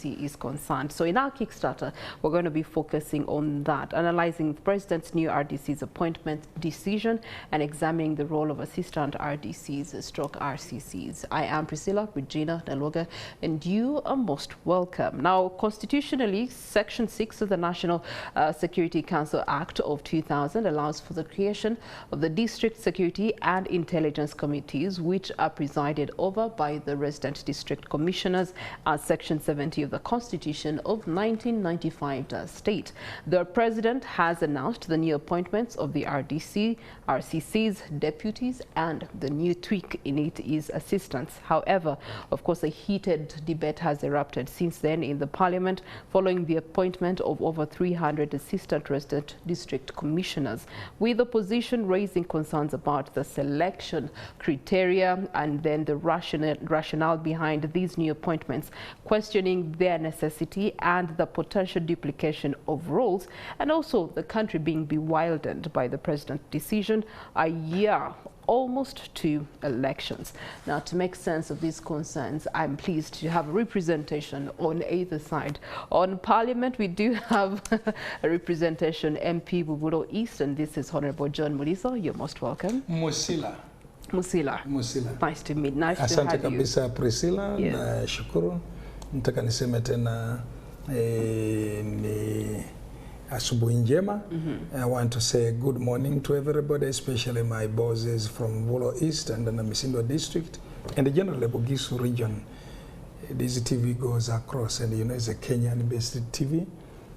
RDC is concerned. So in our Kickstarter, we're going to be focusing on that, analyzing the President's new RDC's appointment decision and examining the role of assistant RDCs stroke RCCs. I am Priscilla Regina Naloga, and you are most welcome. Now, constitutionally, Section 6 of the National Security Council Act of 2000 allows for the creation of the District Security and Intelligence Committees, which are presided over by the resident district commissioners, as Section 70 of the Constitution of 1995 does state. The President has announced the new appointments of the RDC, RCCs, deputies, and the new tweak in it is assistants. However, of course, a heated debate has erupted since then in the Parliament following the appointment of over 300 assistant resident district commissioners, with opposition raising concerns about the selection criteria and then the rationale behind these new appointments, questioning their necessity and the potential duplication of roles, and also the country being bewildered by the President's decision a year almost to elections. Now, to make sense of these concerns, I'm pleased to have representation on either side. On Parliament, we do have a representation, MP Buburo East, and this is Honorable John Muliso. You're most welcome. Musila. Nice to meet. Nice to Asante have you. kabisa Priscilla, Yes. na shukuru. Nataka niseme tena ni asubuhi njema. I want to say good morning to everybody, especially my bosses from Bolo East and the Namisindo district and the general Bugisu region. This TV goes across, and you know it's a Kenyan-based TV.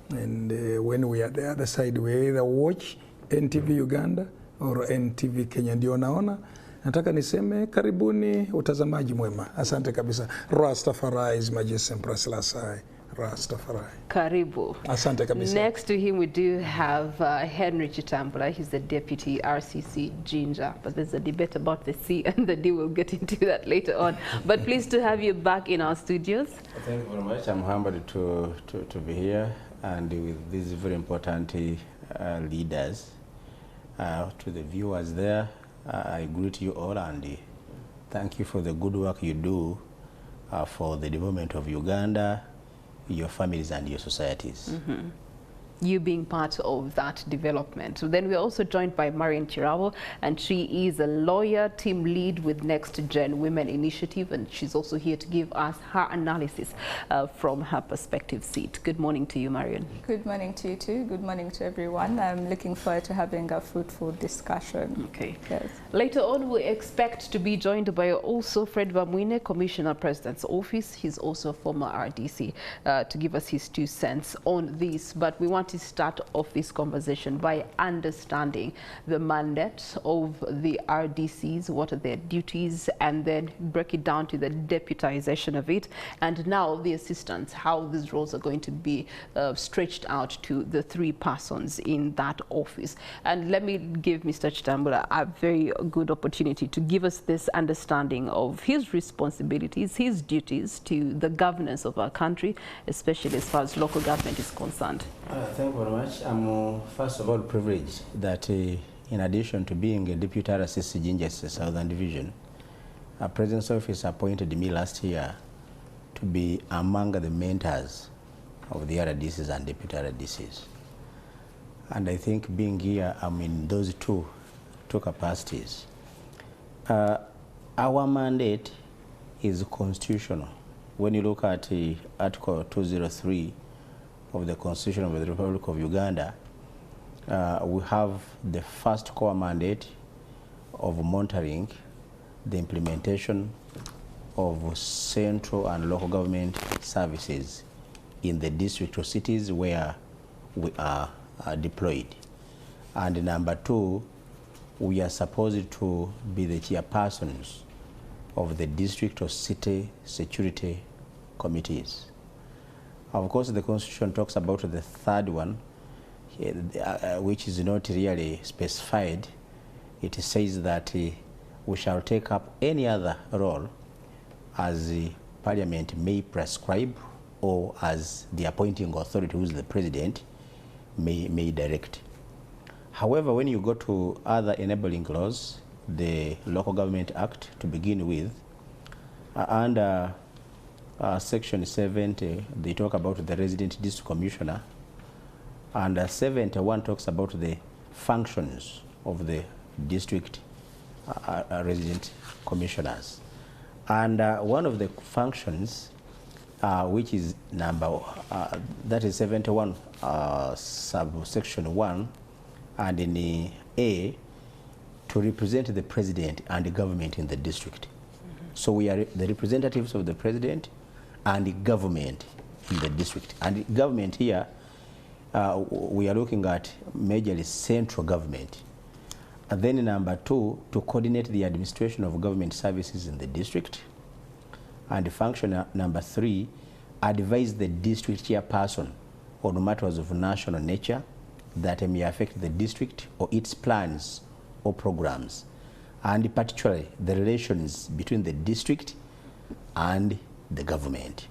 And when we are the other side, we either watch NTV Uganda or NTV Kenya. Ndio naona. Nataka niseme karibuni, utazamaji mwema. Asante kabisa. Rastafari is Majesty Empress Lasai. Rastafari. Karibu. Asante kabisa. Next to him, we do have Henry Chitambula. He's the deputy RCC Ginger. But there's a debate about the C and the D. We'll get into that later on. But pleased to have you back in our studios. Thank you very much. I'm humbled to be here and with these very important leaders. To the viewers there, I greet you all and thank you for the good work you do for the development of Uganda, your families and your societies. You being part of that development. So then we're also joined by Marian Chirabo, and she is a lawyer, team lead with Next Gen Women Initiative, and she's also here to give us her analysis from her perspective seat. Good morning to you, Marian. Good morning to you too. Good morning to everyone. I'm looking forward to having a fruitful discussion. Okay. Yes. Later on, we expect to be joined by also Fred Bamwine, Commissioner President's Office. He's also a former RDC, to give us his 2 cents on this. But we want to start off this conversation by understanding the mandate of the RDCs, what are their duties, and then break it down to the deputization of it, and now the assistants, how these roles are going to be stretched out to the 3 persons in that office. And let me give Mr. Chitambula a very good opportunity to give us this understanding of his responsibilities, his duties to the governance of our country, especially as far as local government is concerned. Thank you very much. I'm first of all privileged that in addition to being a deputy RCC Ginger's Southern Division, a President's Office appointed me last year to be among the mentors of the RDCs and deputy RDCs. And I think being here, I'm in those two capacities. Our mandate is constitutional. When you look at Article 203 of the Constitution of the Republic of Uganda, we have the first core mandate of monitoring the implementation of central and local government services in the district or cities where we are deployed. And number 2, we are supposed to be the chairpersons of the district or city security committees. Of course, the Constitution talks about the third one, which is not really specified. It says that we shall take up any other role as the Parliament may prescribe or as the appointing authority, who is the President, may direct. However, when you go to other enabling laws, the Local Government Act to begin with, under Section 70, they talk about the resident district commissioner, and 71 talks about the functions of the district resident commissioners. And one of the functions, which is that is 71 subsection 1, and in the A, to represent the president and the government in the district. So we are the representatives of the president and the government in the district. And the government here, we are looking at majorly central government. And then number 2, to coordinate the administration of government services in the district. And function number 3, advise the district chairperson on matters of national nature that may affect the district or its plans or programs, and particularly the relations between the district and the government.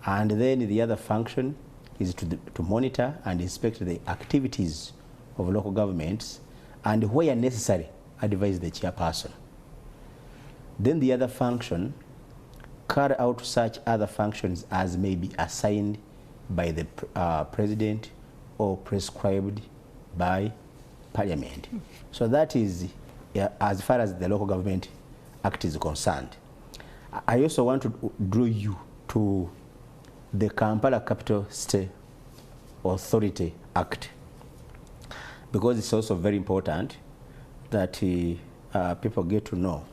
And then the other function is to monitor and inspect the activities of local governments, and where necessary, advise the chairperson. Then the other function, carry out such other functions as may be assigned by the president or prescribed by Parliament. So that is as far as the Local Government Act is concerned. I also want to draw you to the Kampala Capital State Authority Act, because it's also very important that people get to know.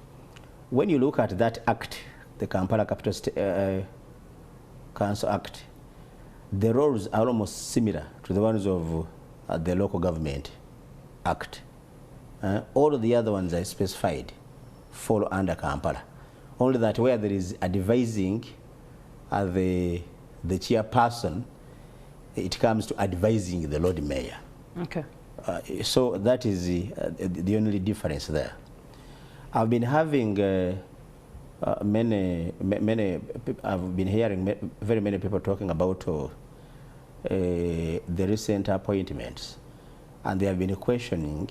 When you look at that act, the Kampala Capital State Council Act, the roles are almost similar to the ones of the Local Government Act. All of the other ones are specified fall under Kampala. Only that where there is advising the chairperson, it comes to advising the Lord Mayor. Okay. So that is the only difference there. I've been having I've been hearing very many people talking about the recent appointments, and they have been questioning,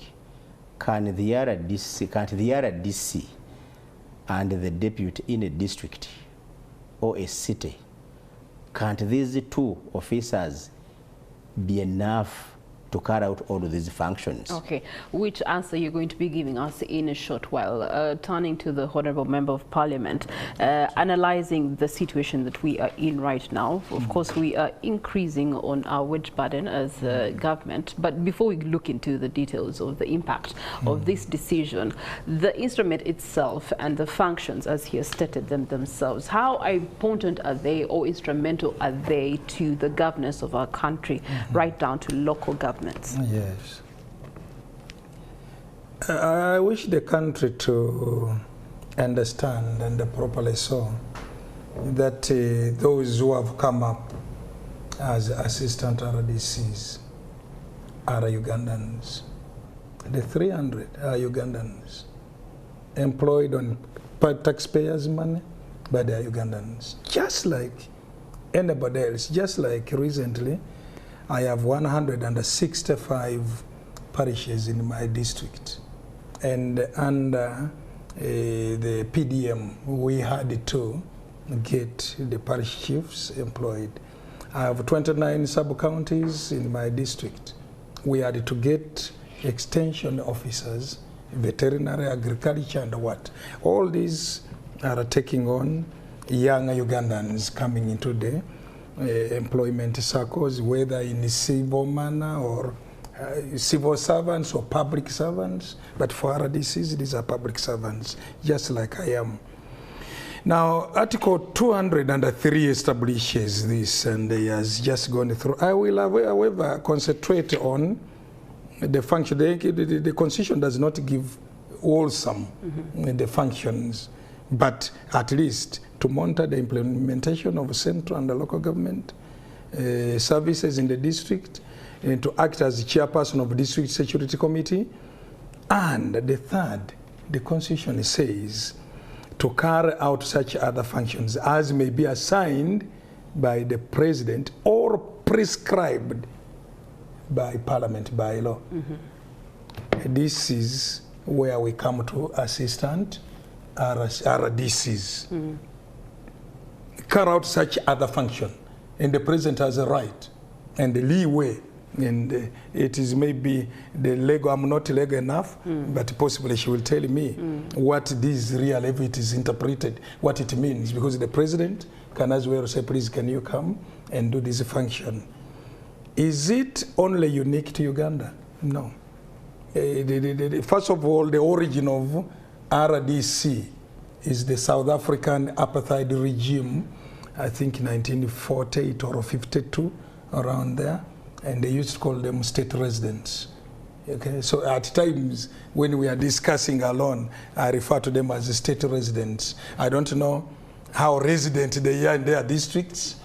can't the RDC and the deputy in a district or a city, can't these two officers be enough to carry out all of these functions? Okay, which answer you're going to be giving us in a short while. Turning to the Honourable Member of Parliament, analysing the situation that we are in right now. Of course, we are increasing on our wage burden as a government, but before we look into the details of the impact of this decision, the instrument itself and the functions, as he has stated them themselves, how important are they or instrumental are they to the governance of our country, right down to local government? Yes. I wish the country to understand, and properly so, that those who have come up as assistant RDCs are Ugandans. The 300 are Ugandans, employed on taxpayers' money, but they are Ugandans. Just like anybody else, just like recently, I have 165 parishes in my district, and under the PDM we had to get the parish chiefs employed. I have 29 sub-counties in my district. We had to get extension officers, veterinary, agriculture, and what. All these are taking on young Ugandans coming into the employment circles, whether in civil manner or civil servants or public servants. But for RDCs, these are public servants, just like I am. Now, Article 203 establishes this, and he has just gone through. I will, however, concentrate on the function. The Constitution does not give wholesome the functions, but at least to monitor the implementation of central and the local government services in the district, and to act as the chairperson of the District Security Committee. And the third, the Constitution says to carry out such other functions as may be assigned by the President or prescribed by Parliament by law. This is where we come to assistant RDCs. carry out such other function. And the president has a right and the leeway, and it is maybe the legal, I'm not legal enough, but possibly she will tell me what this real, if it is interpreted, what it means, because the president can as well say, please, can you come and do this function? Is it only unique to Uganda? No. First of all, the origin of RDC is the South African apartheid regime, I think 1948 or 52, around there, and they used to call them state residents. Okay, so at times when we are discussing alone, I refer to them as state residents. I don't know how resident they are in their districts.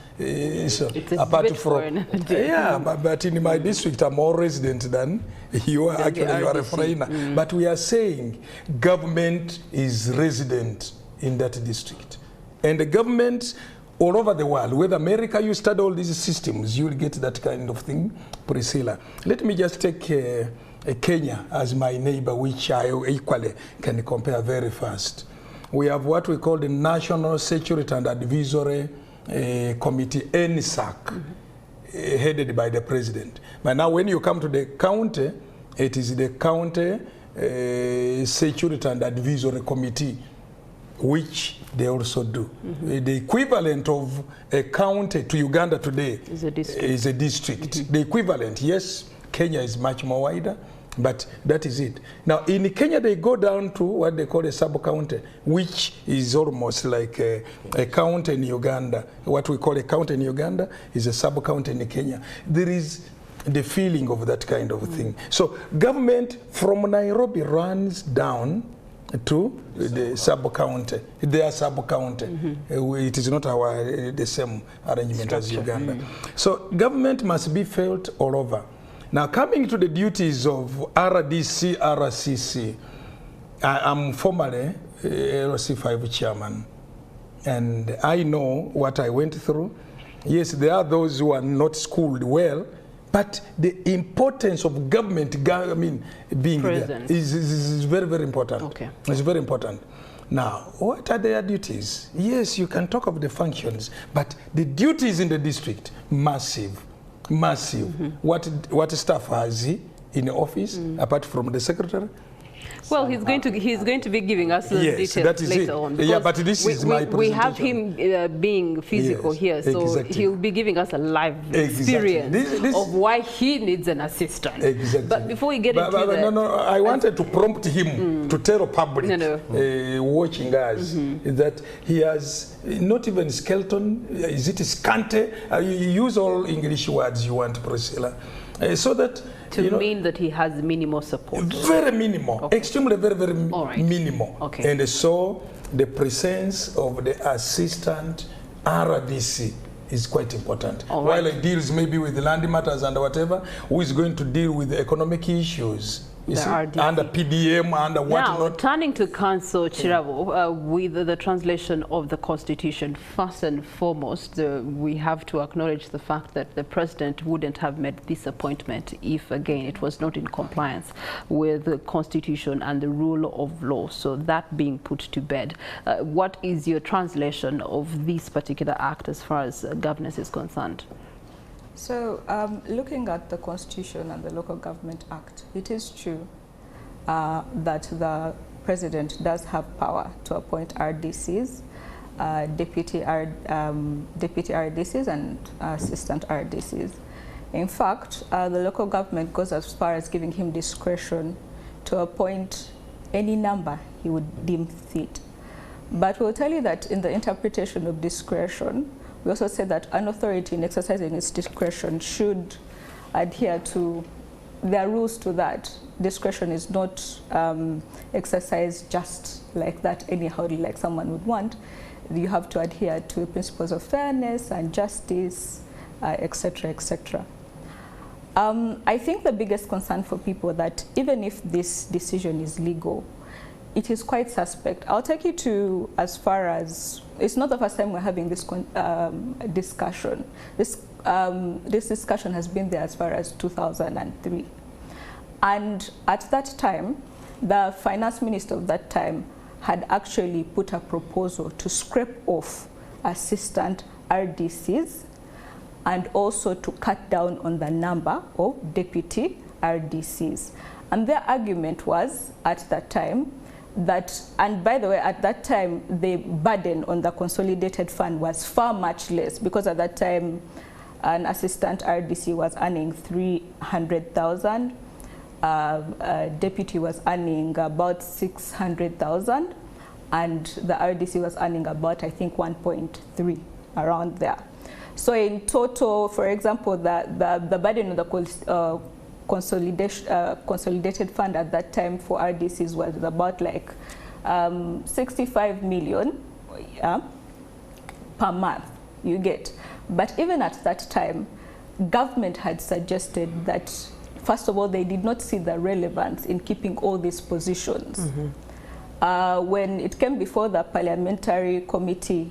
So apart from, yeah, but in my district I'm more resident than you are. Actually, you are a foreigner. But we are saying government is resident in that district, and the government all over the world, whether America, you study all these systems, you will get that kind of thing, Priscilla. Let me just take Kenya as my neighbor, which I equally can compare very fast. We have what we call the National Security and Advisory Committee, NSAC, headed by the president. But now when you come to the county, it is the County Security and Advisory Committee, which they also do. The equivalent of a county to Uganda today is a district. The equivalent, yes, Kenya is much more wider, but that is it. Now in Kenya they go down to what they call a sub-county, which is almost like a county in Uganda. What we call a county in Uganda is a sub-county in Kenya. There is the feeling of that kind of thing. So government from Nairobi runs down to the sub-county, their sub-county. It is not the same arrangement as Uganda. So government must be felt all over. Now coming to the duties of RDC, RCC, I'm formerly LC5 chairman, and I know what I went through. Yes, there are those who are not schooled well, but the importance of government, being present there is very, very important. Okay. It's very important. Now, what are their duties? Yes, you can talk of the functions, but the duties in the district, massive. What staff has he in the office, apart from the secretary? Well, he's going to be giving us the details later on. Yeah, but this is my presentation. We have him being physical here, so he'll be giving us a live experience of why he needs an assistant. Exactly. But before we get into that, I wanted to prompt him to tell the public watching us that he has not even skeleton. Is it scanty? You use all English words you want, Priscilla, so that. To mean that he has minimal support. Very minimal, extremely very minimal. Okay. And so the presence of the assistant RDC is quite important. While it deals maybe with land matters and whatever, who is going to deal with the economic issues? You see, under PDM, under whatnot. Now, turning to Council Chirabo, with the translation of the Constitution, first and foremost, we have to acknowledge the fact that the President wouldn't have made this appointment if, again, it was not in compliance with the Constitution and the rule of law. So that being put to bed, what is your translation of this particular act as far as governance is concerned? So, looking at the Constitution and the Local Government Act, it is true that the President does have power to appoint RDCs, deputy RDCs and assistant RDCs. In fact, the local government goes as far as giving him discretion to appoint any number he would deem fit. But we'll tell you that in the interpretation of discretion, we also say that an authority in exercising its discretion should adhere to, there are rules to that. Discretion is not exercised just like that, anyhow, like someone would want. You have to adhere to principles of fairness and justice, etc., etc. I think the biggest concern for people that even if this decision is legal, it is quite suspect. I'll take you to as far as, it's not the first time we're having this discussion. This discussion has been there as far as 2003. And at that time, the finance minister of that time had actually put a proposal to scrape off assistant RDCs, and also to cut down on the number of deputy RDCs. And their argument was at that time that, and by the way, at that time, the burden on the consolidated fund was far much less, because at that time, an assistant RDC was earning 300,000, deputy was earning about 600,000, and the RDC was earning about, I think, 1.3, around there. So in total, for example, the burden on the consolidated fund at that time for RDCs was about like 65 million per month, you get. But even at that time, government had suggested that, first of all, they did not see the relevance in keeping all these positions. Mm-hmm. When it came before the parliamentary committee,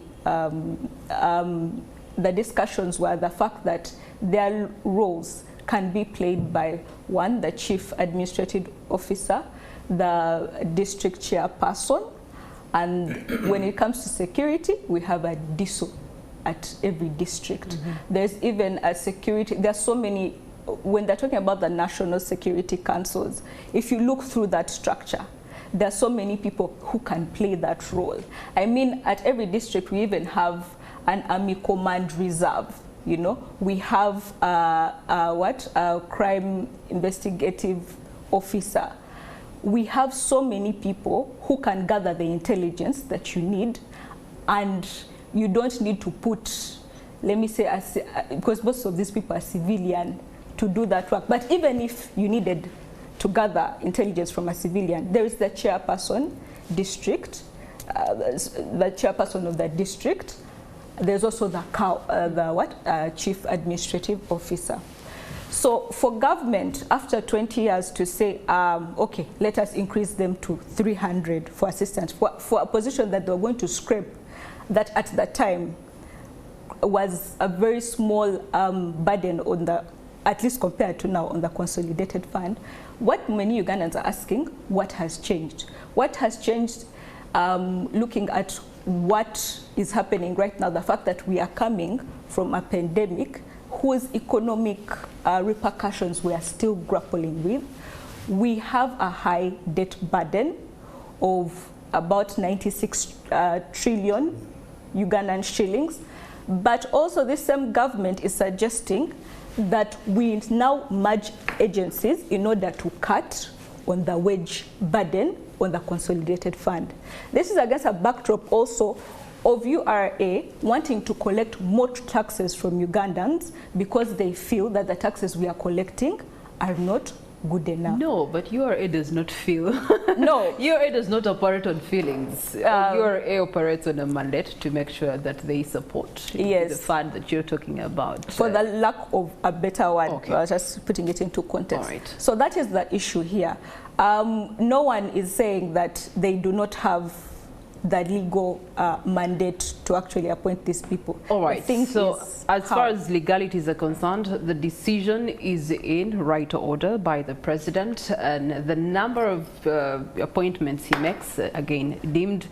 the discussions were the fact that their roles can be played by, one, the chief administrative officer, the district chairperson, and when it comes to security, we have a DISO at every district. Mm-hmm. There's even a security, there's so many, when they're talking about the national security councils, if you look through that structure, there are so many people who can play that role. I mean, at every district, we even have an army command reserve. You know, we have a crime investigative officer. We have so many people who can gather the intelligence that you need, and you don't need to put, let me say, because most of these people are civilian, to do that work. But even if you needed to gather intelligence from a civilian, there is the chairperson district, the chairperson of the district. There's also the chief administrative officer. So for government, after 20 years, to say, okay, let us increase them to 300 for assistants, for a position that they're going to scrape, that at that time was a very small burden on the, at least compared to now, on the consolidated fund. What many Ugandans are asking, what has changed? What has changed, looking at what is happening right now, the fact that we are coming from a pandemic whose economic repercussions we are still grappling with. We have a high debt burden of about 96 trillion Ugandan shillings, but also this same government is suggesting that we now merge agencies in order to cut on the wage burden on the consolidated fund. This is against a backdrop also of URA wanting to collect more taxes from Ugandans because they feel that the taxes we are collecting are not good enough. No, but URA does not feel. No. URA does not operate on feelings. URA operates on a mandate to make sure that they support the fund that you're talking about. For the lack of a better word, just putting it into context. All right. So that is the issue here. No one is saying that they do not have the legal mandate to actually appoint these people. All right, so as far as legalities are concerned, the decision is in right order by the president, and the number of appointments he makes, again, deemed,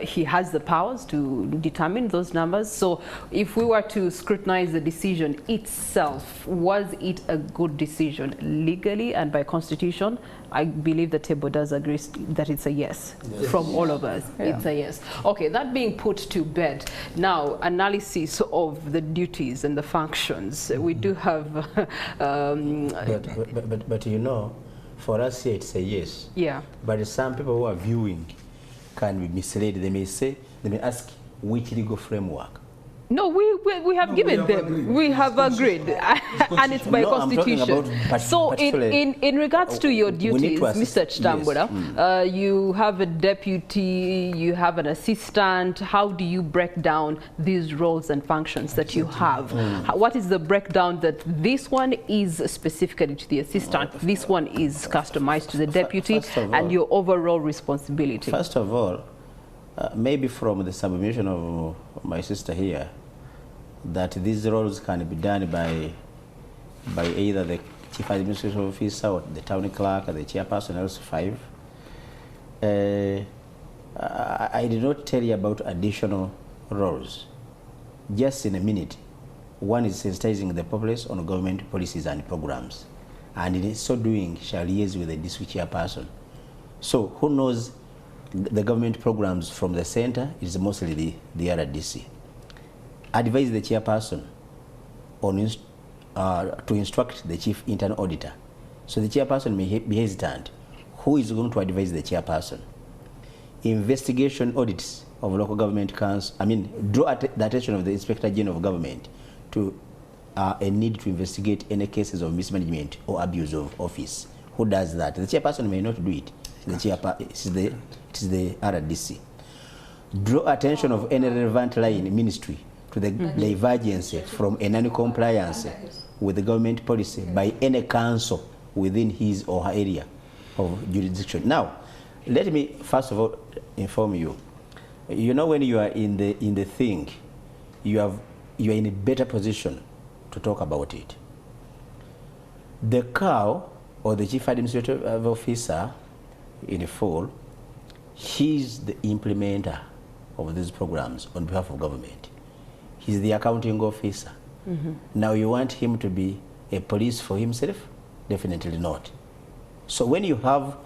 he has the powers to determine those numbers. So if we were to scrutinize the decision itself, was it a good decision legally and by constitution? I believe the table does agree that it's a yes, from all of us. Yeah. It's a yes. Okay, that being put to bed, now analysis of the duties and the functions. We do have... but you know, for us here it's a yes. Yeah. But some people who are viewing can be misled. They may say, they may ask, which legal framework? No, we have given them. We have agreed, and it's by constitution. So in regards to your duties, Mr. Chitambula, you have a deputy, you have an assistant. How do you break down these roles and functions that you have? What is the breakdown that this one is specifically to the assistant, this one is customized to the deputy, and your overall responsibility? First of all, maybe from the submission of my sister here, that these roles can be done by either the chief administrative officer or the town clerk or the chairperson, also 5. I did not tell you about additional roles. just in a minute, one is sensitizing the populace on government policies and programs, and in so doing shall liaise with the district chairperson. So who knows the government programs from the center is mostly the RDC. Advise the chairperson on to instruct the chief internal auditor. So the chairperson may be hesitant. Who is going to advise the chairperson? Investigation audits of local government council, draw the attention of the Inspector General of Government to a need to investigate any cases of mismanagement or abuse of office. Who does that? The chairperson may not do it. It is the RDC. Draw attention of any relevant line in ministry to the divergence from a non-compliance with the government policy by any council within his or her area of jurisdiction. Now, let me first of all inform you. You know, when you are in the thing, you are in a better position to talk about it. The cow or the chief administrative officer in full, he's the implementer of these programs on behalf of government. He's the accounting officer. Now you want him to be a police for himself? Definitely not. So when you have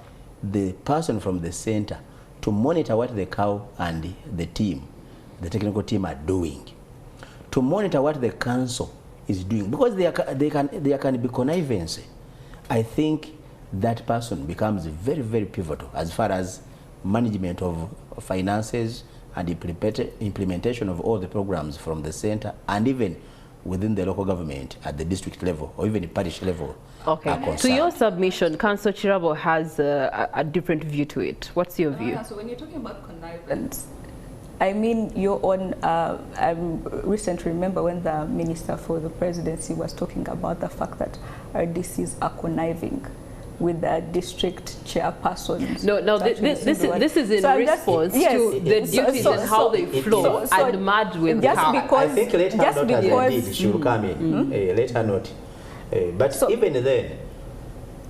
the person from the center to monitor what the cow and the team, the technical team, are doing, to monitor what the council is doing, because there can be connivance, I think that person becomes very, very pivotal as far as management of finances and implementation of all the programs from the center and even within the local government at the district level or even the parish level. Okay. To your submission, Councillor Chirabo has a different view to it. What's your view? So when you're talking about connivance, I mean, your own, I recently remember when the Minister for the Presidency was talking about the fact that RDCs are conniving with the district chairpersons. No, this is in response to the duties and how they flow and merge with I think let her not as she will come in. Let her not. But even then,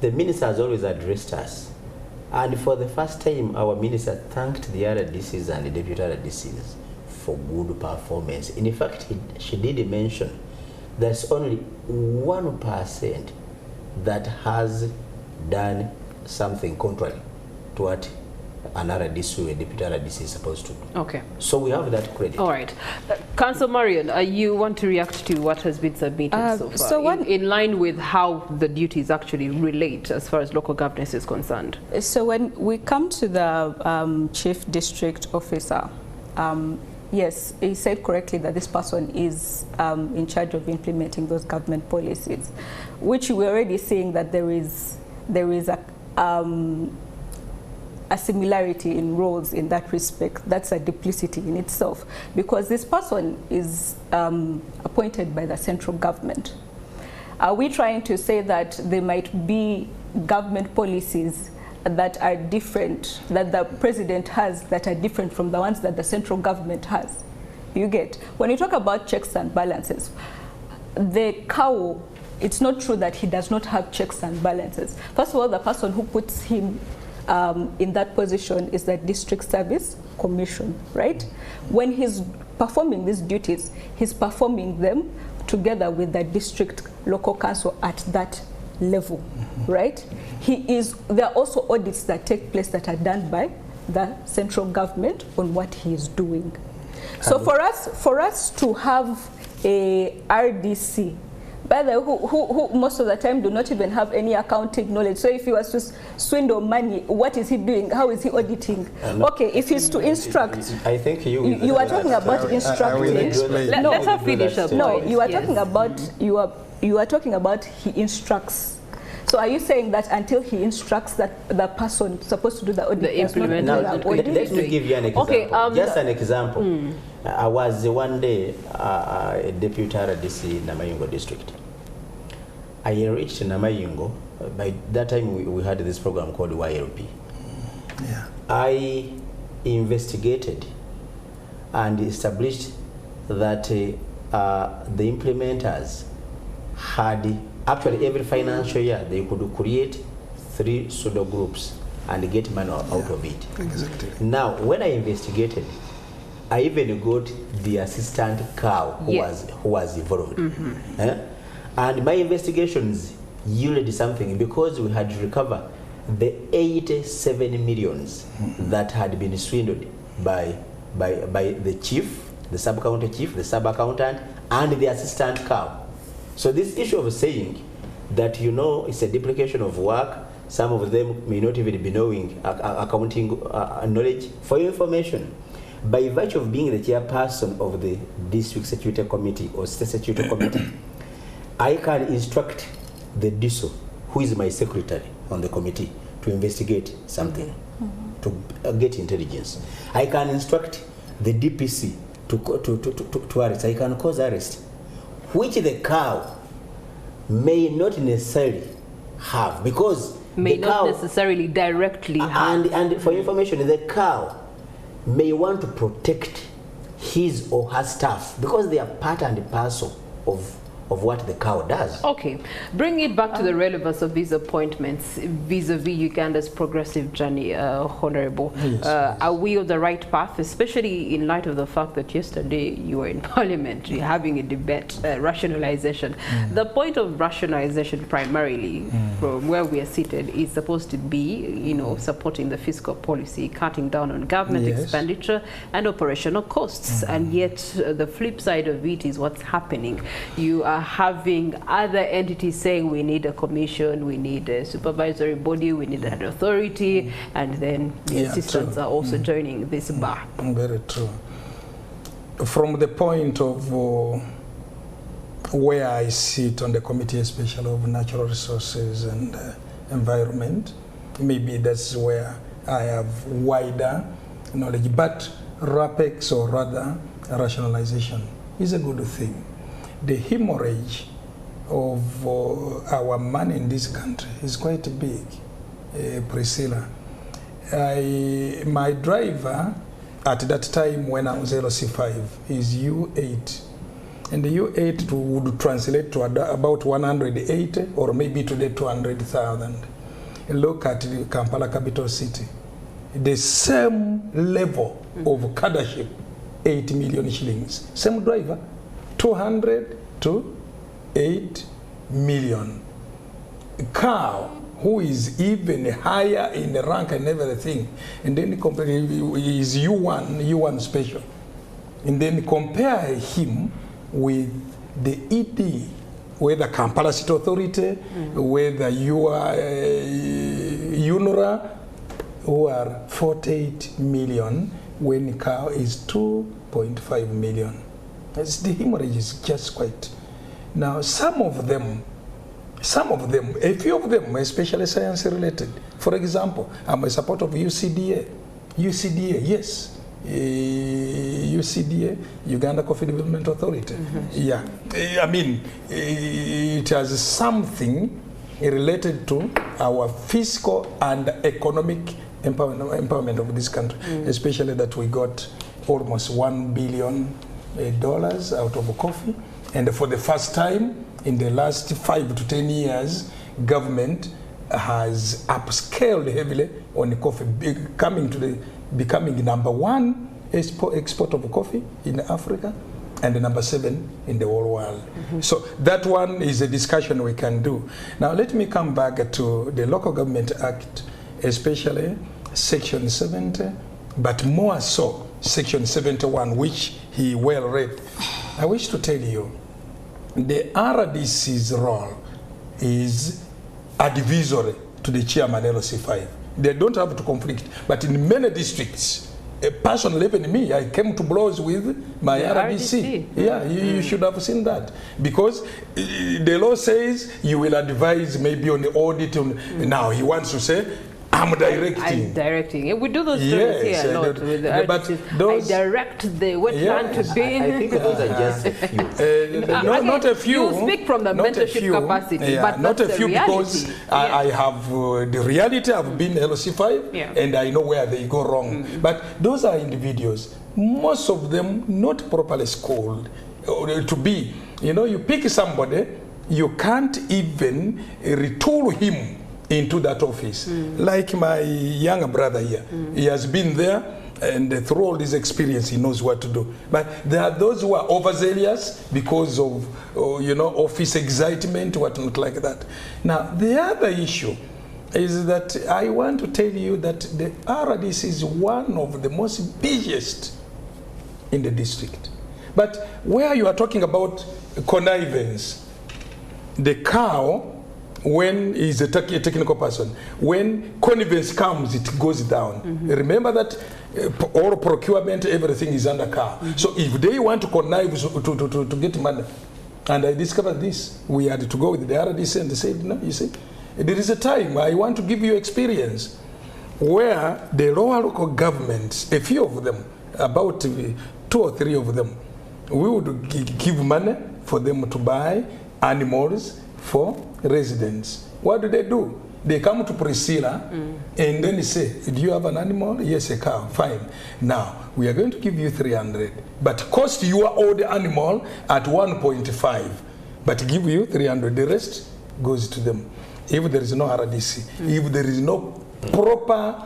the minister has always addressed us. And for the first time, our minister thanked the RDCs and the deputy RDCs for good performance. In fact, she did mention there's only 1% that has done something contrary to what an RDC or a deputy RDC is supposed to do. Okay. So we have that credit. All right. Councillor Marion, you want to react to what has been submitted so far, so in line with how the duties actually relate as far as local governance is concerned? So when we come to the chief district officer, yes, he said correctly that this person is in charge of implementing those government policies, which we're already seeing that there is a similarity in roles in that respect. That's a duplicity in itself, because this person is appointed by the central government. Are we trying to say that there might be government policies that are different, that the president has, that are different from the ones that the central government has? You get? When you talk about checks and balances, the cow, it's not true that he does not have checks and balances. First of all, the person who puts him in that position is the District Service Commission, right? When he's performing these duties, he's performing them together with the district local council at that level, right? There are also audits that take place that are done by the central government on what he is doing. So for us to have a RDC, by the way, who most of the time do not even have any accounting knowledge. So if he was to swindle money, what is he doing? How is he auditing? Okay, if he's to instruct, I think you are talking about instructing. Let her finish up. No, you are talking about you are talking about he instructs. So are you saying that until he instructs that the person supposed to do the audit, the implement? Let me give you an example. Okay, just an example. I was one day a deputy RDC in Namayingo district. I reached Namayingo. By that time, we had this program called YLP. Yeah. I investigated and established that the implementers had, actually every financial year, they could create 3 pseudo groups and get money out of it. Exactly. Now, when I investigated, I even got the assistant cow who was involved. And my investigations yielded something, because we had recovered the 87 millions that had been swindled by the chief, the sub-county chief, the sub-accountant, and the assistant cow. So this issue of saying that, you know, it's a duplication of work, some of them may not even be knowing accounting knowledge. For your information, by virtue of being the chairperson of the District Security Committee or State Security Committee, I can instruct the DISO, who is my secretary on the committee, to investigate something, to get intelligence. I can instruct the DPC to arrest. I can cause arrest, which the cow may not necessarily have, because may the not cow necessarily directly have. And for information, the cow may want to protect his or her staff, because they are part and parcel of what the cow does. Okay, bring it back to the relevance of these appointments vis-a-vis Uganda's progressive journey, Honorable. Yes, are we on the right path, especially in light of the fact that yesterday you were in Parliament, you're having a debate, rationalization. The point of rationalization primarily, from where we are seated, is supposed to be, you know, supporting the fiscal policy, cutting down on government expenditure and operational costs. And yet the flip side of it is what's happening. You are having other entities saying we need a commission, we need a supervisory body, we need an authority, and then the assistants are also joining this bar. Very true. From the point of where I sit on the committee, especially of natural resources and environment, maybe that's where I have wider knowledge. But RAPEX, or rather rationalization, is a good thing. The hemorrhage of our money in this country is quite big, Priscilla. My driver at that time when I was LC5 is U8. And the U8 would translate to about 180 or maybe today 200,000. Look at the Kampala capital city. The same level of caddership, 8 million shillings. Same driver. 200 to 8 million. Cow, who is even higher in the rank and everything, and then is U1 special. And then compare him with the ED, whether Kampala City Authority, whether you are UNRA, who are 48 million, when cow is 2.5 million. The hemorrhage is just quite. Now, some of them, a few of them, especially science related. For example, I'm a supporter of UCDA. UCDA, yes. UCDA, Uganda Coffee Development Authority. Yeah. I mean, it has something related to our fiscal and economic empowerment of this country, especially that we got almost $1 billion out of coffee, and for the first time in the last 5 to 10 years, government has upscaled heavily on the coffee, becoming #1 export of coffee in Africa and the #7 in the whole world. So that one is a discussion we can do. Now let me come back to the Local Government Act, especially Section 70, but more so Section 71, which he well read. I wish to tell you, the RDC's role is advisory to the chairman LC5. They don't have to conflict, but in many districts, personally, even me, I came to blows with my RDC. Yeah, you should have seen that. Because the law says you will advise maybe on the audit. Now he wants to say, I'm directing. I'm directing. We do those stories here a lot with the RDCs. I direct the wetland to be. I think those are just a few. Not a few. You speak from the mentorship capacity, but not a few, reality. because I have the reality. I've been LC5, and I know where they go wrong. But those are individuals, most of them not properly schooled to be. You know, you pick somebody, you can't even retool him into that office. Like my younger brother here, he has been there And through all this experience, he knows what to do. But there are those who are overzealous because of, office excitement, whatnot like that. Now, the other issue is that I want to tell you that the RDC is one of the most busiest in the district. But where you are talking about connivance, the cow, when is a technical person, when connivance comes, it goes down. Remember that all procurement, everything is under cow. So if they want to connive to get money, and I discovered this, we had to go with the RDC and they said, no, you see, there is a time, I want to give you experience, where the local governments, a few of them, about 2 or 3 of them, we would give money for them to buy animals for residents. What do? They come to Priscilla and then they say, do you have an animal? Yes, a cow. Fine. Now, we are going to give you 300, but cost your old animal at 1.5, but give you 300. The rest goes to them. If there is no RDC, if there is no proper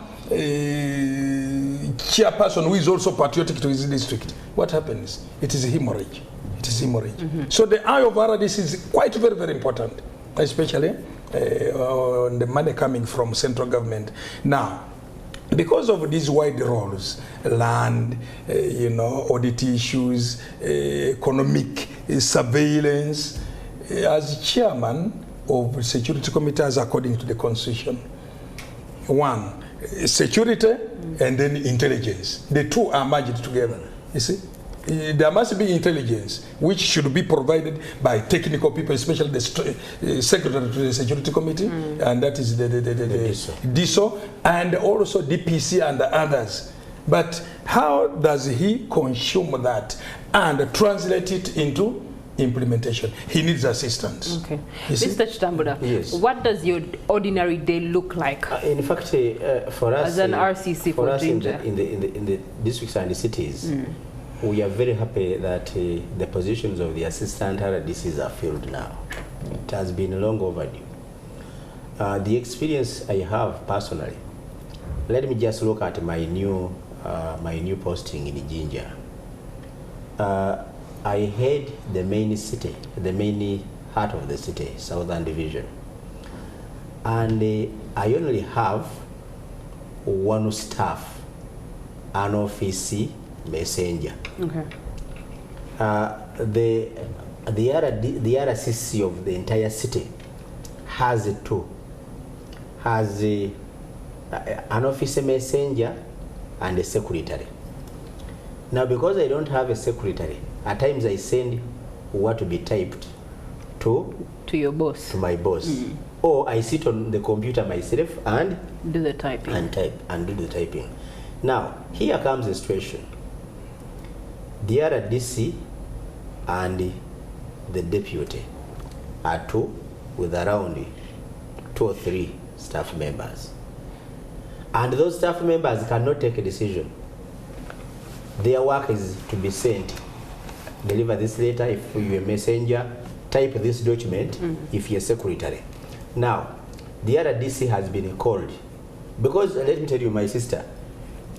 chairperson who is also patriotic to his district, what happens? It is a hemorrhage. It is hemorrhage. So the eye of RDC is quite very, very important, especially on the money coming from central government. Now, because of these wide roles, land, audit issues, economic surveillance, as chairman of security committees according to the constitution, 1, security and then intelligence. The two are merged together, you see. There must be intelligence, which should be provided by technical people, especially the secretary to the security committee, and that is the DISO, and also DPC and the others. But how does he consume that and translate it into implementation? He needs assistance. Okay. Mr. Chitambuda, yes. What does your ordinary day look like? In fact, for us, as an RCC for Ginger, in the districts and the cities, we are very happy that the positions of the assistant RDCs are filled now. It has been long overdue. The experience I have personally, let me just look at my new posting in Ginger. I head the main city, the main heart of the city, Southern Division. And I only have 1 staff, an office messenger. Okay. The RCC of the entire city has 2. Has an office messenger and a secretary. Now, because I don't have a secretary, at times I send what to be typed to your boss, to my boss, or I sit on the computer myself and do the typing and do the typing. Now, here comes the situation. The RDC and the deputy are 2 with around 2 or 3 staff members, and those staff members cannot take a decision. Their work is to be sent, deliver this letter if you're a messenger, type this document if you're a secretary. Now, the RDC has been called, because let me tell you, my sister,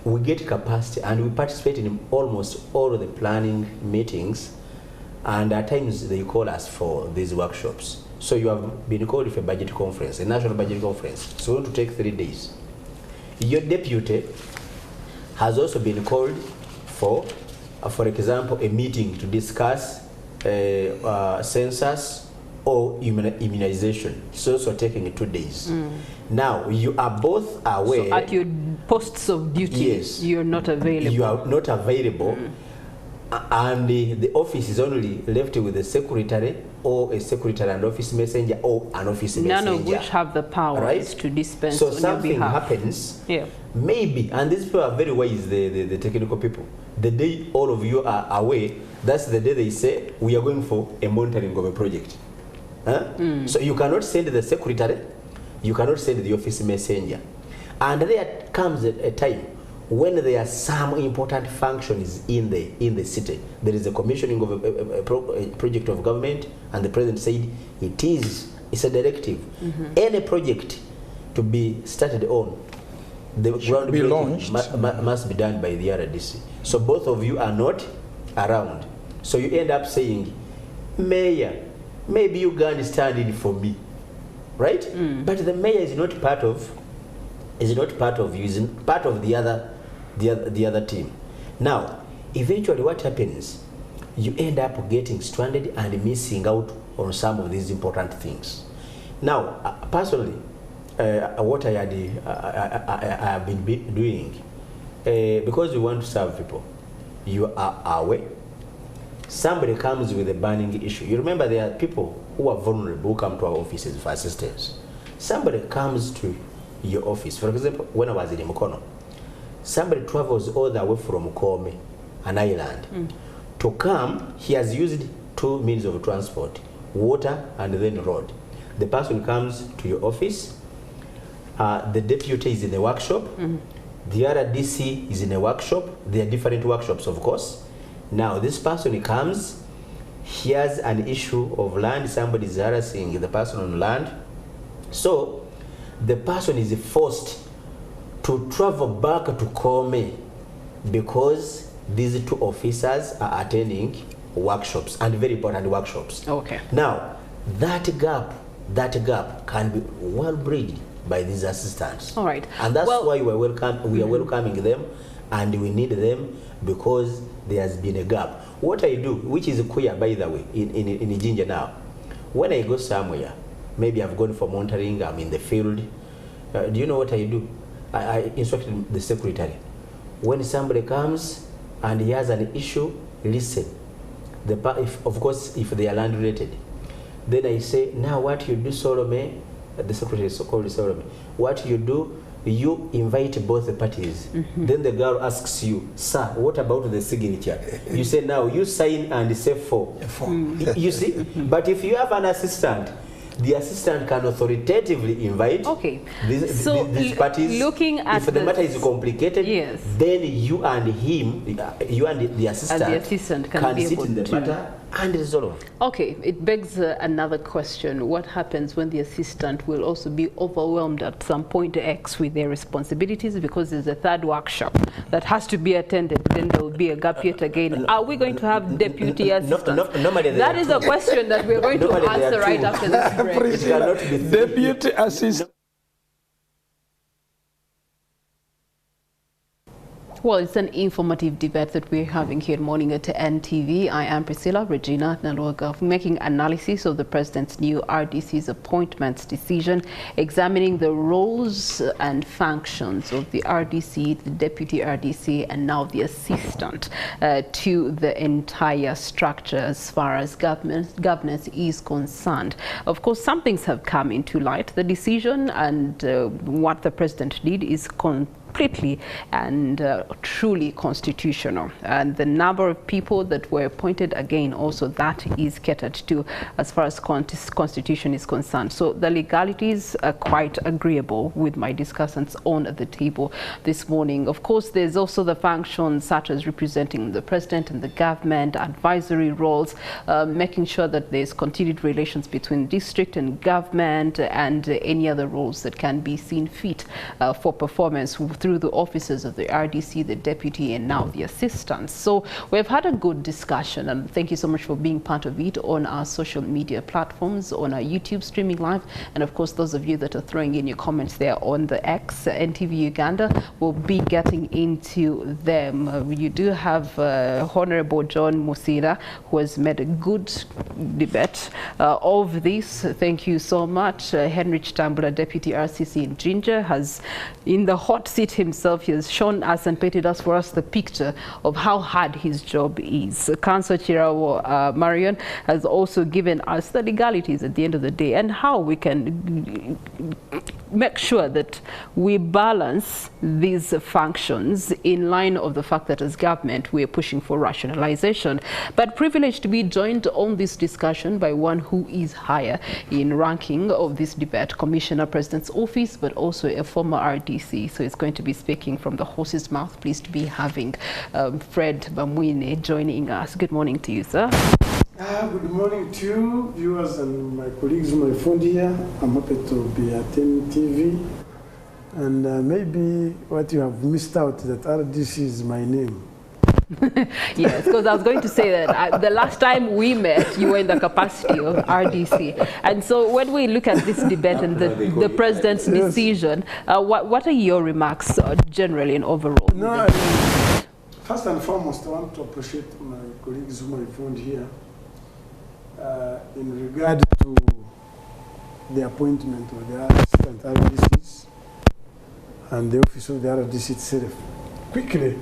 we get capacity and we participate in almost all of the planning meetings, and at times they call us for these workshops. So you have been called for a budget conference, a national budget conference. So we want to take 3 days. Your deputy has also been called for example, a meeting to discuss census or immunization. It's also taking 2 days. Now, you are both aware. So at your posts of duty, yes, you're not available. You are not available. And the office is only left with a secretary or a secretary and office messenger or an office messenger. None of which have the powers to dispense so on your behalf. So something happens, maybe, and these people are very wise, the technical people. The day all of you are away, that's the day they say, we are going for a monitoring of a project. So you cannot send the secretary, you cannot send the office messenger. And there comes a time when there are some important functions in the city. There is a commissioning of a project of government, and the president said it's a directive. Any project to be started on the groundbreaking must be done by the RDC. So both of you are not around. So you end up saying, Mayor, maybe you can stand in for me, right? But the mayor is not part of you, is part of the other team. Now, eventually what happens, you end up getting stranded and missing out on some of these important things. Now, personally, what I have been doing, because we want to serve people, you are away. Somebody comes with a burning issue. You remember there are people who are vulnerable who come to our offices for assistance. Somebody comes to your office. For example, when I was in Mukono, somebody travels all the way from Kome, an island. To come, he has used two means of transport, water and then road. The person comes to your office, the deputy is in a workshop, the RDC is in a workshop. There are different workshops, of course. Now, this person comes, he has an issue of land, somebody is harassing the person on land. So, the person is forced to travel back to Kome because these two officers are attending workshops, and very important workshops. Okay. Now, that gap can be well bridged by these assistants. All right. And that's why we are welcoming them, and we need them because there has been a gap. What I do, which is queer by the way, in Jinja now, when I go somewhere, maybe I've gone for monitoring, I'm in the field, do you know what I do? I instructed the secretary. When somebody comes and he has an issue, listen. Of course, if they are land related, then I say, now what you do, Solomon, the secretary is called Solomon, what you do, you invite both the parties. Then the girl asks you, sir, what about the signature? You say, now you sign and say for. You see? But if you have an assistant, the assistant can authoritatively invite these parties. Looking at if the matter is complicated, then you and him, you and the assistant, can sit in the matter and resolve. Okay, it begs another question. What happens when the assistant will also be overwhelmed at some point X with their responsibilities because there's a third workshop that has to be attended? Then there will be a gap yet again. Are we going to have deputy assistants? That is a question that we're going to answer right after this break. Deputy assistant. Well, it's an informative debate that we're having here morning at NTV. I am Priscilla Regina Naloga, making analysis of the President's new RDC's appointments decision, examining the roles and functions of the RDC, the Deputy RDC, and now the Assistant to the entire structure as far as governance is concerned. Of course, some things have come into light. The decision and what the President did is completely and truly constitutional, and the number of people that were appointed, again, also that is catered to as far as constitution is concerned. So the legalities are quite agreeable with my discussants on the table this morning. Of course, there's also the functions such as representing the President and the government, advisory roles, making sure that there's continued relations between district and government, and any other roles that can be seen fit for performance through the offices of the RDC, the deputy, and now the assistants. So we've had a good discussion, and thank you so much for being part of it on our social media platforms, on our YouTube streaming live, and of course those of you that are throwing in your comments there on the X, NTV Uganda, will be getting into them. You do have Honorable John Musira, who has made a good debate of this. Thank you so much. Henry Chitambula, Deputy RCC in Ginger, has in the hot seat himself. He has shown us and painted us for us the picture of how hard his job is. Councillor Chirawo Marion has also given us the legalities at the end of the day and how we can make sure that we balance these functions in line of the fact that as government we are pushing for rationalization. But privileged to be joined on this discussion by one who is higher in ranking of this debate, Commissioner President's Office, but also a former RDC. So it's going to be speaking from the horse's mouth. Pleased to be having Fred Bamwine joining us. Good morning to you, sir. Good morning to you, viewers and my colleagues on my phone here. I'm happy to be at NTV. And maybe what you have missed out that RDC is my name. Yes, because I was going to say that the last time we met, you were in the capacity of RDC. And so when we look at this debate and the president's decision, what are your remarks generally and overall? No, first and foremost, I want to appreciate my colleagues whom I found here in regard to the appointment of the assistant RDCs and the office of the RDC itself. Quickly,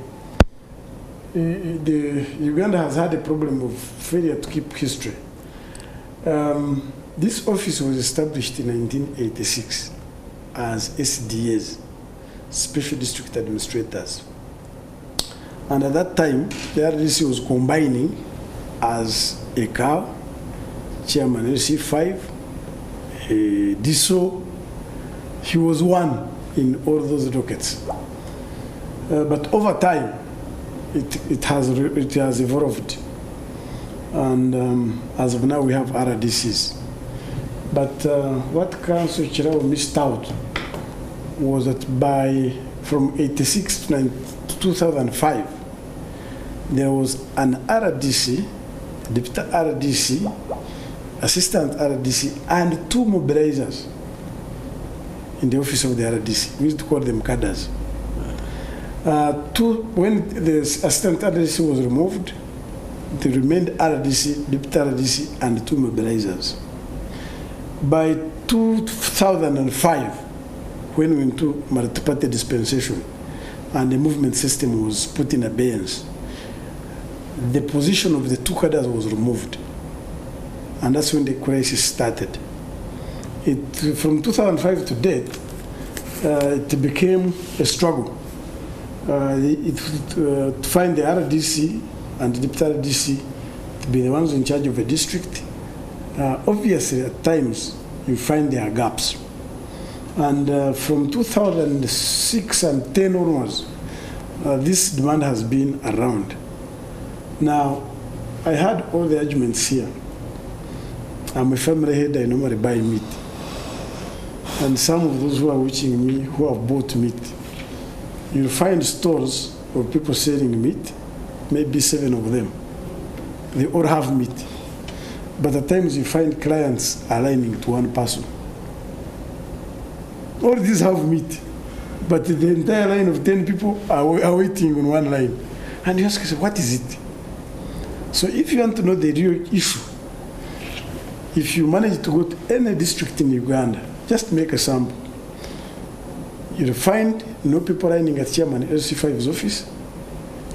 Uganda has had a problem of failure to keep history. This office was established in 1986 as SDAs, Special District Administrators. And at that time, the RDC was combining as a CAO, Chairman LC5, a DSO. He was one in all those dockets. But over time, it has evolved. And as of now, we have RDCs. But what Councillor Chirao missed out was that from 86 to 2005, there was an RDC, deputy RDC, assistant RDC, and 2 mobilizers in the office of the RDC. We used to call them cadres. When the assistant RDC was removed, there remained RDC, deputy RDC, and 2 mobilizers. By 2005, when we went to multi-party dispensation and the movement system was put in abeyance, the position of the 2 cadres was removed. And that's when the crisis started. From 2005 to date, it became a struggle. To find the RDC and the deputy RDC to be the ones in charge of a district. Obviously, at times, you find there are gaps. And from 2006 and 10 onwards, this demand has been around. Now, I had all the arguments here. I'm a family head, I normally buy meat. And some of those who are watching me, who have bought meat, you'll find stores of people selling meat, maybe 7 of them. They all have meat. But at times you find clients aligning to one person. All these have meat, but the entire line of 10 people are waiting on one line. And you ask yourself, what is it? So if you want to know the real issue, if you manage to go to any district in Uganda, just make a sample. You'll find no people lining at Chairman LC5's office,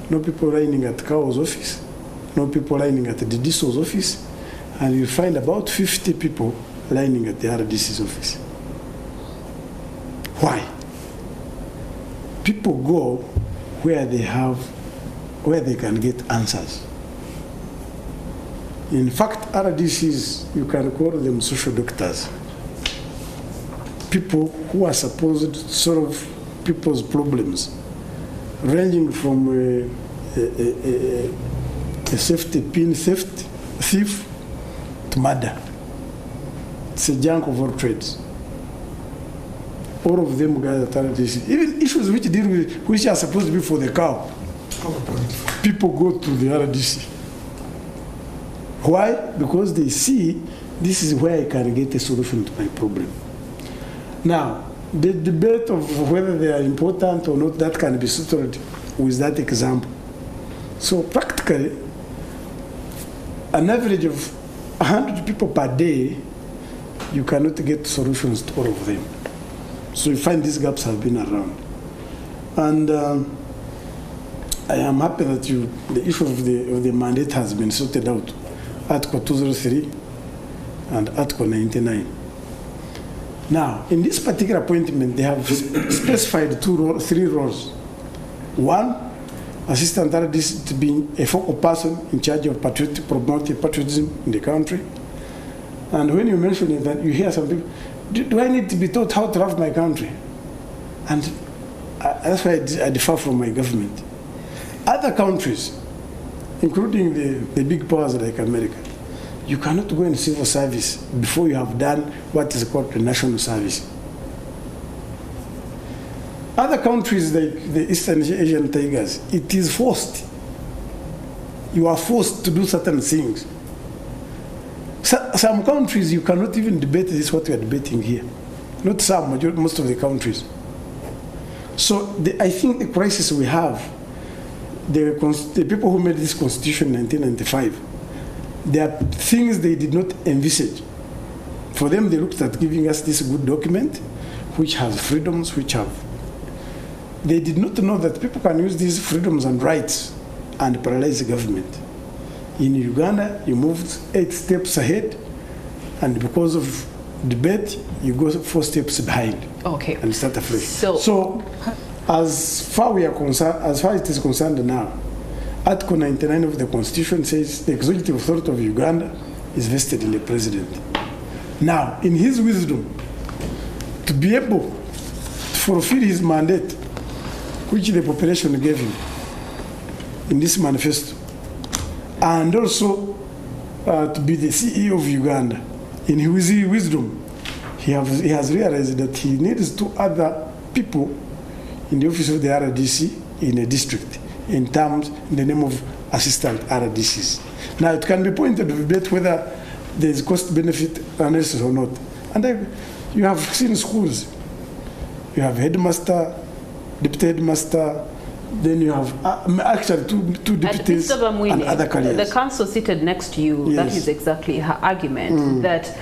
no people lining at CAO's office, no people lining at the DSO's office, and you'll find about 50 people lining at the RDC's office. Why? People go where they can get answers. In fact, RDCs, you can call them social doctors. People who are supposed to solve people's problems, ranging from a safety pin thief to murder. It's a junk of all trades. All of them guys at RDC, even issues which are supposed to be for the cow, people go to the RDC. Why? Because they see this is where I can get a solution to my problem. Now, the debate of whether they are important or not, that can be settled with that example. So practically, an average of 100 people per day, you cannot get solutions to all of them. So you find these gaps have been around. And I am happy that the issue of the mandate has been sorted out. Article 203 and Article 99. Now, in this particular appointment, they have specified 3 roles. One, assistant RDC to be a focal person in charge of promoting patriotism in the country. And when you mention it, that you hear some people, do I need to be taught how to love my country? And that's why I differ from my government. Other countries, including the big powers like America, you cannot go in civil service before you have done what is called the national service. Other countries like the Eastern Asian tigers, it is forced. You are forced to do certain things. Some countries you cannot even debate this what we are debating here. Not some, most of the countries. So I think the crisis we have, the people who made this constitution in 1995, there are things they did not envisage. For them, they looked at giving us this good document, which has freedoms, they did not know that people can use these freedoms and rights and paralyze the government. In Uganda, you moved 8 steps ahead, and because of debate, you go 4 steps behind. Okay. And start afresh. So as far as it is concerned now, Article 99 of the Constitution says the executive authority of Uganda is vested in the president. Now, in his wisdom, to be able to fulfill his mandate, which the population gave him in this manifesto, and also to be the CEO of Uganda, in his wisdom, he has realized that he needs 2 other people in the office of the RDC in a district, in the name of assistant RDCs. Now, it can be pointed to debate whether there is cost-benefit analysis or not. And you have seen schools. You have headmaster, deputy headmaster, then you have actually two deputies and other careers. The council seated next to you, yes. That is exactly her argument, that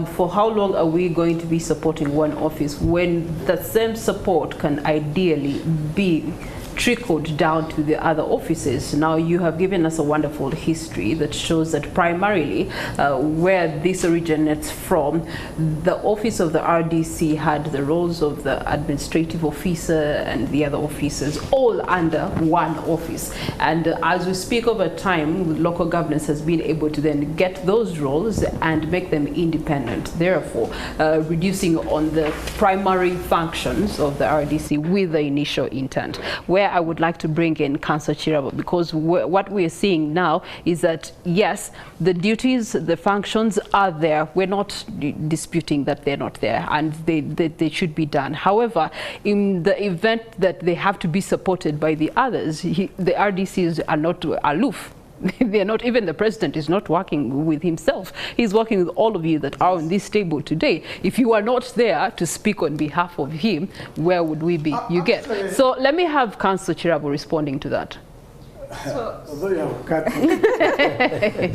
for how long are we going to be supporting one office when the same support can ideally be trickled down to the other offices. Now, you have given us a wonderful history that shows that primarily where this originates from, the office of the RDC had the roles of the administrative officer and the other officers all under one office. And as we speak over time, local governance has been able to then get those roles and make them independent, therefore reducing on the primary functions of the RDC with the initial intent. Where I would like to bring in Councillor Chirabo, because what we are seeing now is that, yes, the duties, the functions are there. We're not disputing that they're not there, and they should be done. However, in the event that they have to be supported by the others, the RDCs are not aloof. They're not, even the president is not working with himself. He's working with all of you that are on this table today. If you are not there to speak on behalf of him, where would we be? You get. So let me have Councillor Chirabo responding to that.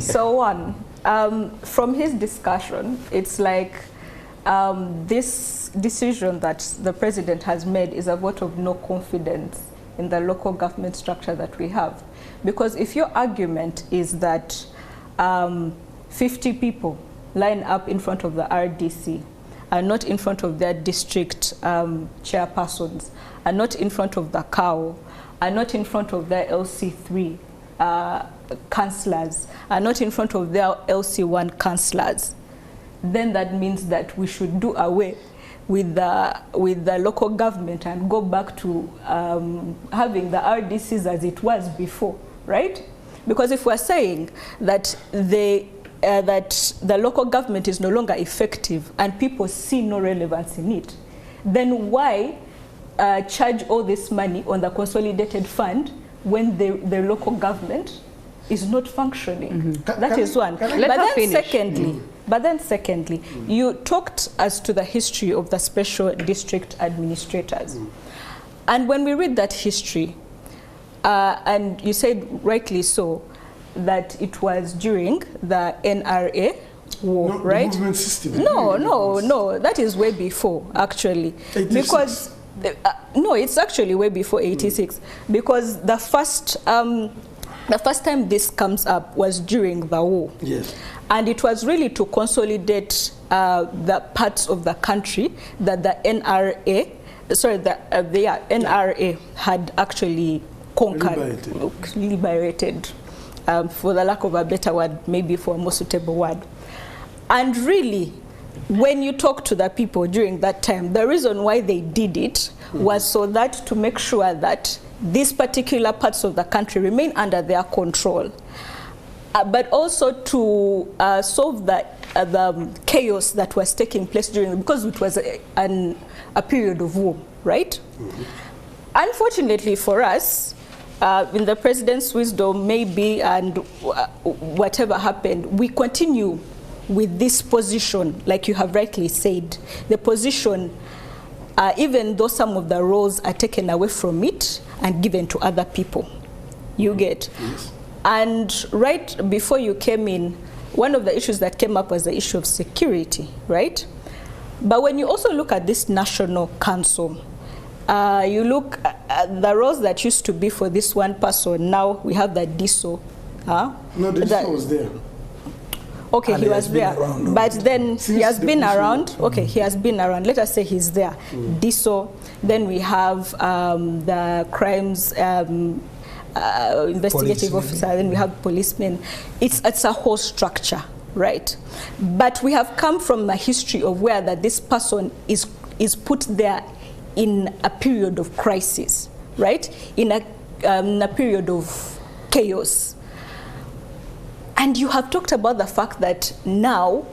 So one, from his discussion, it's like this decision that the president has made is a vote of no confidence in the local government structure that we have. Because if your argument is that 50 people line up in front of the RDC, are not in front of their district chairpersons, are not in front of the COW, are not in front of their LC3 councillors, are not in front of their LC1 councillors, then that means that we should do away with the local government and go back to having the RDCs as it was before, right? Because if we're saying that the local government is no longer effective and people see no relevance in it, then why charge all this money on the consolidated fund when the local government is not functioning? That is one. But then secondly, you talked as to the history of the special district administrators. And when we read that history, and you said rightly so, that it was during the NRA war, no, right? The movement system. No, that is way before, actually. 86. Because, no, it's actually way before 86, because the first time this comes up was during the war. Yes. And it was really to consolidate the parts of the country that the NRA, NRA had actually conquered, liberated, for the lack of a better word, maybe for a more suitable word. And really, when you talk to the people during that time, the reason why they did it was so that to make sure that these particular parts of the country remain under their control. But also to solve the chaos that was taking place during, because it was a period of war, right? Unfortunately for us, in the president's wisdom, maybe, and whatever happened, we continue with this position, like you have rightly said. The position, even though some of the roles are taken away from it and given to other people. You get? Yes. And right before you came in, one of the issues that came up was the issue of security, right? But when you also look at this National Council, you look at the roles that used to be for this one person, now we have the DISO. No, the DISO was there. Okay, And he was there, around, but then he has been around. Mm. Okay, he has been around. Let us say he's there. DISO. Then we have the crimes investigative officer. Then we have policemen. It's a whole structure, right? But we have come from a history of where that this person is put there in a period of crisis, right? In a period of chaos. And you have talked about the fact that now,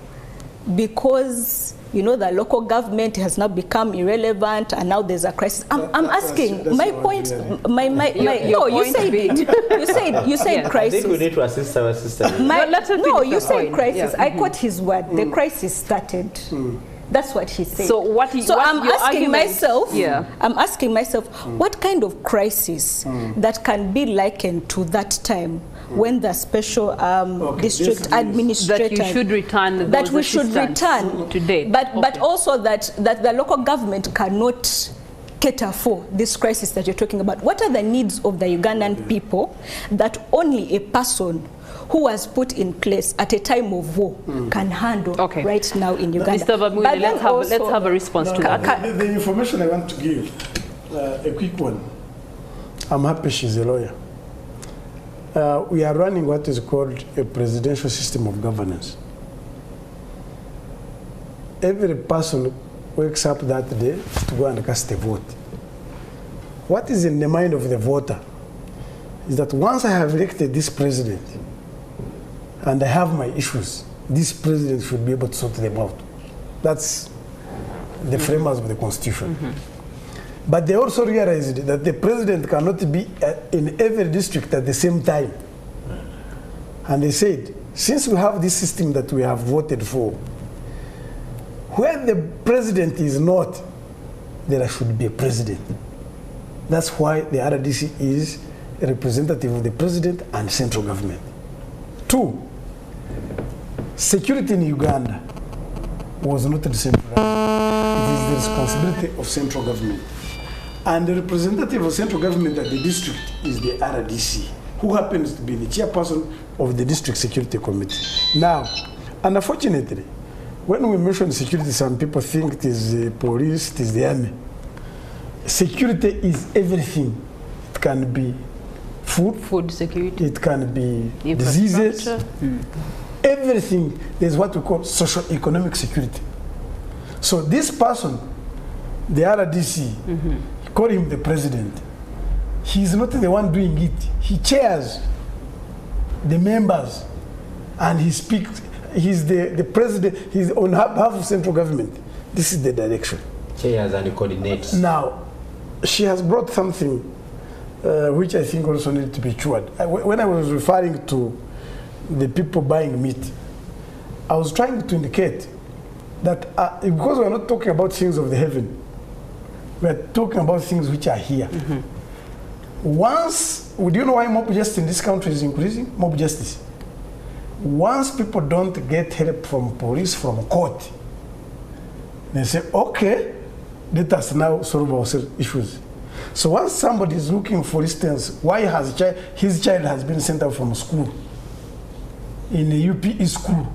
because the local government has now become irrelevant, and now there's a crisis. I'm asking. That's my point. You said it. You said crisis. I think we need to assist our sister. You said crisis. Yeah. I quote his word. The crisis started. That's what he said. So I'm asking myself. Yeah. I'm asking myself, what kind of crisis that can be likened to that time when the special district administrators that you should return that we should return to date. But also that the local government cannot cater for this crisis that you're talking about. What are the needs of the Ugandan people that only a person who was put in place at a time of war can handle right now in Uganda? Mr. Babmule, let's have a response to that. The information I want to give, a quick one. I'm happy she's a lawyer. We are running what is called a presidential system of governance. Every person wakes up that day to go and cast a vote. What is in the mind of the voter is that once I have elected this president and I have my issues, this president should be able to sort them out. That's the framers of the Constitution. But they also realized that the president cannot be in every district at the same time. And they said, since we have this system that we have voted for, where the president is not, there should be a president. That's why the RDC is a representative of the president and central government. 2, security in Uganda was not decentralized. It is the responsibility of central government. And the representative of central government at the district is the RDC, who happens to be the chairperson of the district security committee. Now, unfortunately, when we mention security, some people think it is the police, it is the army. Security is everything. It can be food security. It can be diseases. Everything. There's what we call socio-economic security. So this person, the RDC, call him the president. He's not the one doing it. He chairs the members and he speaks. He's the president. He's on behalf of central government. This is the direction. Chairs and coordinates. Now, she has brought something which I think also needs to be chewed. When I was referring to the people buying meat, I was trying to indicate that because we're not talking about things of the heaven, we're talking about things which are here. Once, do you know why mob justice in this country is increasing? Mob justice. Once people don't get help from police, from court, they say, okay, let us now solve our issues. So once somebody is looking, for instance, why has his child has been sent out from school in a UPE school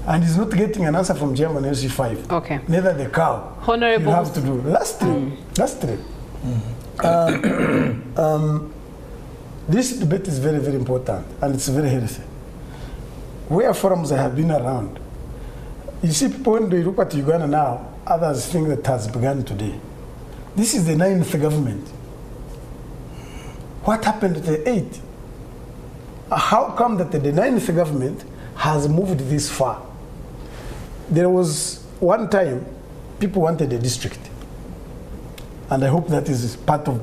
and is not getting an answer from German LC5, okay, neither the cow, Honorable, you have to do. Lastly, this debate is very, very important and it's very healthy. Where forums have been around, you see people when they look at Uganda now, others think that has begun today. This is the 9th government. What happened to the 8th? How come that the 9th government has moved this far? There was one time people wanted a district. and I hope that is part of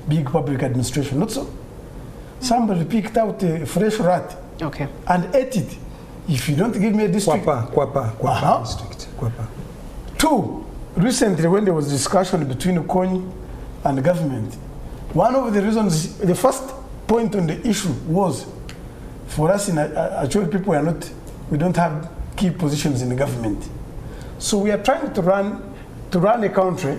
big public administration. Not so. Somebody picked out a fresh rat and ate it. If you don't give me a district... Kwapa district. Kwapa. 2, recently when there was discussion between Kony and the government, one of the reasons, the first point on the issue was, for us in actually people are not, we don't have key positions in the government. So we are trying to run a country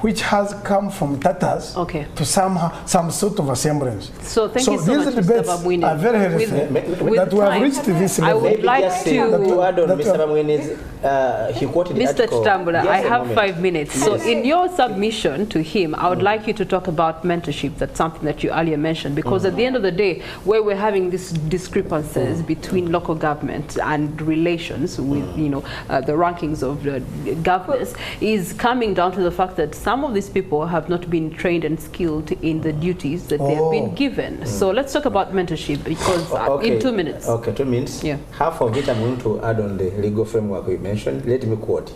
which has come from Tatars to some sort of a semblance. So thank you so much, Mr. Bamwini. Are very helpful that we have reached this level. I would like to add on Mr. Bamwini's, he quoted Mr. Chitambula, yes, I have 5 minutes. So in your submission to him, I would like you to talk about mentorship. That's something that you earlier mentioned, because at the end of the day, where we're having these discrepancies between local government and relations with, you know, the rankings of the governors is coming down to the fact that some of these people have not been trained and skilled in the duties that they have been given. So let's talk about mentorship, because in 2 minutes. Okay, 2 minutes. Yeah. Half of it I'm going to add on the legal framework we mentioned. Let me quote.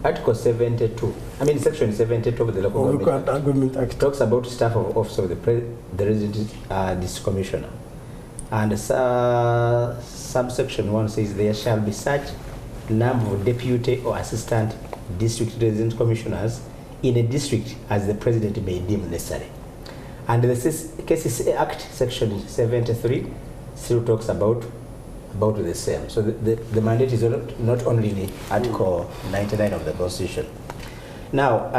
Article 72, section 72 of the Local Government Act talks about staff of office of the resident district commissioner. And subsection 1 says there shall be such number of deputy or assistant district resident commissioners in a district as the president may deem necessary. And the Cases Act, section 73, still talks about the same. So the mandate is not only in Article 99 of the Constitution. Now,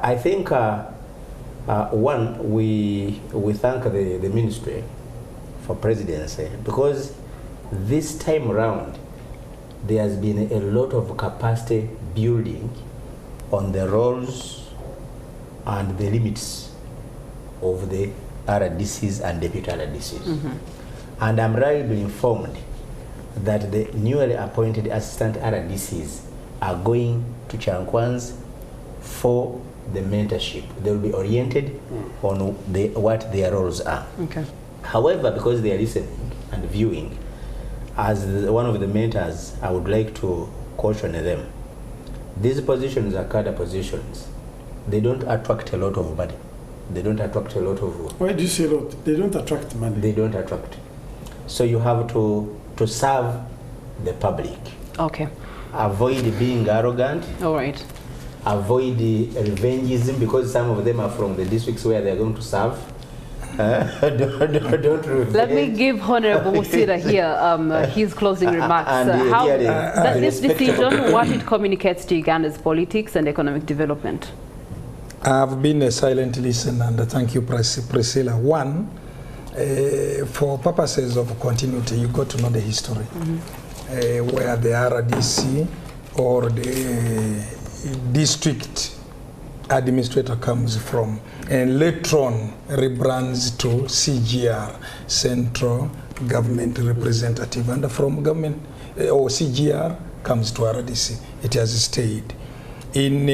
I think, one, we thank the ministry for presidency, because this time around, there has been a lot of capacity building on the roles and the limits of the RDCs and deputy RDCs. And I'm rightly informed that the newly appointed assistant RDCs are going to Chankwans for the mentorship. They will be oriented on what their roles are. However, because they are listening and viewing, as one of the mentors, I would like to caution them. These positions are cadre positions. They don't attract a lot of money. They don't attract a lot of... Why do you say a lot? They don't attract money. They don't attract. So you have to serve the public. Avoid being arrogant. Avoid revengeism, because some of them are from the districts where they are going to serve. Don't revenge. Let me give Honorable Musira here his closing remarks. How this decision, what it communicates to Uganda's politics and economic development? I've been a silent listener, and thank you, Priscilla. One, for purposes of continuity, you got to know the history, where the RDC or the district administrator comes from, and later on rebrands to CGR, Central Government Representative, and from government or CGR comes to RDC. It has stayed. In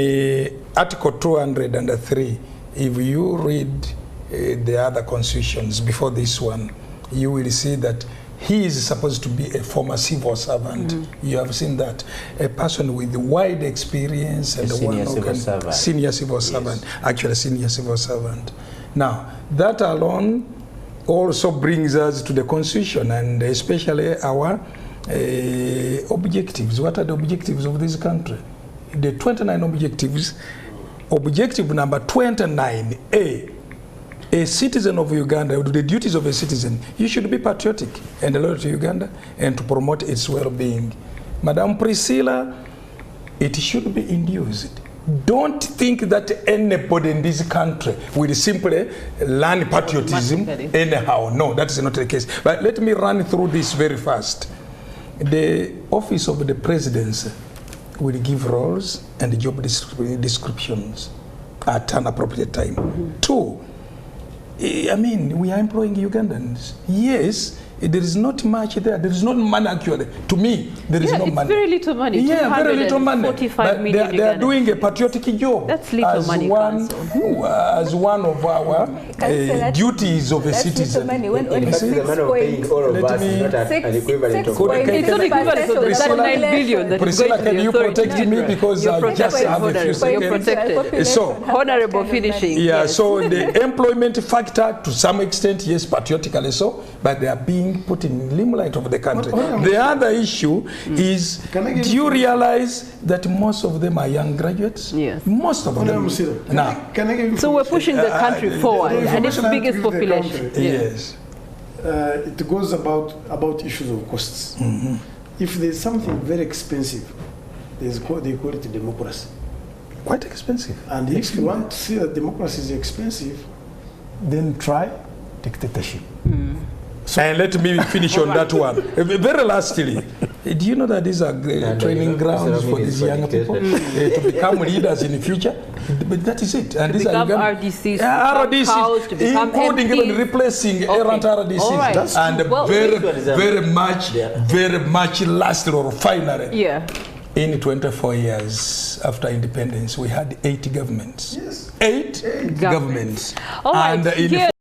Article 203, if you read the other constitutions before this one, you will see that he is supposed to be a former civil servant. You have seen that. A person with wide experience and senior civil servant. Senior civil servant, actually senior civil servant. Now, that alone also brings us to the constitution, and especially our objectives. What are the objectives of this country? The 29 objectives. Objective number 29A. A citizen of Uganda, the duties of a citizen, you should be patriotic and loyal to Uganda and to promote its well-being. Madam Priscilla, it should be induced. Don't think that anybody in this country will simply learn patriotism anyhow. No, that is not the case. But let me run through this very fast. The office of the presidency will give roles and job descriptions at an appropriate time. Two, we are employing Ugandans. Yes, there is not much there. There is not money actually. To me, there is no it's money. Very little money. Yeah, very little money. 45 million they are doing a patriotic job. That's little as money. As one of our duties of a citizen. Money. When in fact, the man of paying all of us is not an equivalent of it's not equivalent to that 9 billion that is going to can the you authority. protect me because I just have a few seconds? You're protected. So, honorable finishing. Yeah, yes. so the employment factor to some extent, yes, patriotically so, but they are being put in the limelight of the country. The other issue is, do you realize that most of them are young graduates? Yes. Most of them. Now, so we're pushing the country forward and its biggest population. Yes. It goes about issues of costs. If there's something very expensive, they call it democracy. Quite expensive. And if you want to see that democracy is expensive, then try dictatorship. So, and let me finish on that one. Very lastly, do you know that these are training grounds for these young people to become leaders in the future? But that is it. And to these become are RDCs, RDCs, to become including MPs. even replacing errant RDCs. Right. And well, very much last or finally. Yeah. In 24 years after independence, we had 8 governments. Yes. 8 governments. All right. And in